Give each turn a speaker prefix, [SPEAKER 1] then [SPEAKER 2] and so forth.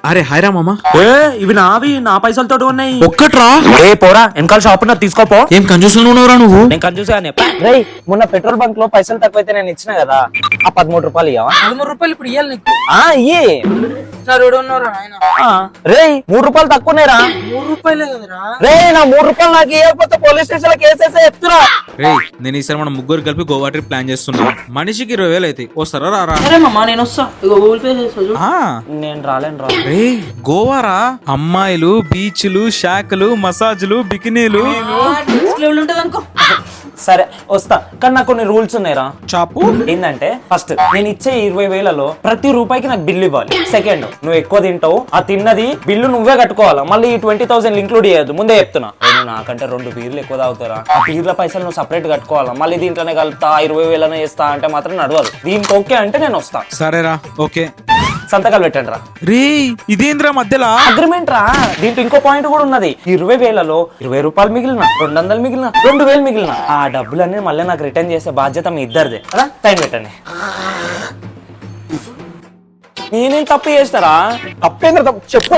[SPEAKER 1] అరే హాయ్రా మామ.
[SPEAKER 2] ఇవి నావి, నా పైసలతో ఉన్నాయి.
[SPEAKER 1] ఒక్కట్రా.
[SPEAKER 2] ఏ పోరా, వెనకాల షాప్ ఉన్నది తీసుకోపో.
[SPEAKER 1] ఏం కంజూసులు ఉన్నావురా నువ్వు?
[SPEAKER 2] నేను కంజూసానే. రేయ్, మొన్న పెట్రోల్ బంక్ లో పైసలు తక్కువైతే నేను ఇచ్చిన కదా, ఆ 13 రూపాయలు ఇవ్వవా?
[SPEAKER 3] 13 రూపాయలు ఇప్పుడు ఇవ్వాలి నీకు.
[SPEAKER 2] ఇయ్యి.
[SPEAKER 3] సార్ ఉన్నారా ఆయన?
[SPEAKER 2] రేయ్ 3 రూపాయలు తక్కువనేరా.
[SPEAKER 3] 3 రూపాయలే కదరా.
[SPEAKER 2] రే నా 3 రూపాయలు నాకు ఇవ్వకపోతే పోలీస్ స్టేషన్ లో కేసేసే చెప్తున్నా.
[SPEAKER 1] రే నేను ఈసారి మనం ముగ్గురు కలిపి గోవా ట్రిప్ ప్లాన్ చేస్తున్నాం. మనిషికి 20,000 అయితే వస్తారా రారా?
[SPEAKER 3] సరే మామ నేను వస్తా, ఇగో గూగుల్ పే చేస్తా చూడు.
[SPEAKER 2] నేను రాలేను రా.
[SPEAKER 1] రే గోవారా, అమ్మాయిలు, బీచ్లు, షాకులు, మసాజ్లు, బికినీలు.
[SPEAKER 3] నెక్స్ట్ లెవెల్ ఉంటది అనుకో.
[SPEAKER 2] సరే వస్తా, కానీ నాకు కొన్ని రూల్స్ ఉన్నాయిరా.
[SPEAKER 1] చాపు.
[SPEAKER 2] ఏంటంటే ఫస్ట్ నేను ఇచ్చే 20,000లో ప్రతి రూపాయికి నాకు బిల్లు ఇవ్వాలి. సెకండ్, నువ్వు ఎక్కువ తింటావు, ఆ తిన్నది బిల్లు నువ్వే కట్టుకోవాలి. మళ్ళీ ఈ 20,000 ఇంక్లూడ్ చేయొద్దు, ముందే చెప్తున్నా. నువ్వు నాకంటే 2 బీర్లు ఎక్కువ తాగుతారా, ఆ బీర్ల పైసలు నువ్వు సపరేట్ కట్టుకోవాలా. మళ్ళీ దీంట్లోనే కలుపుతా 20,000 చేస్తా అంటే మాత్రం నడవదు. దీనికి ఓకే అంటే నేను వస్తా.
[SPEAKER 1] సరేరా ఓకే.
[SPEAKER 2] సంతకాలు పెట్టండి రా.
[SPEAKER 1] రే ఇదేంద్రా మధ్యలో
[SPEAKER 2] అగ్రిమెంట్ రా. దీంట్లో ఇంకో పాయింట్ కూడా ఉన్నది. 20,000లో 20 రూపాయలు మిగిలిన, 200 మిగిలిన, 2,000 మిగిలిన, ఆ డబ్బులన్నీ మళ్ళీ నాకు రిటర్న్ చేసే బాధ్యత మీ ఇద్దరిదే. టైం పెట్టండి. నేనేం తప్పు చేస్తారా? తప్పేంద్ర చెప్పు.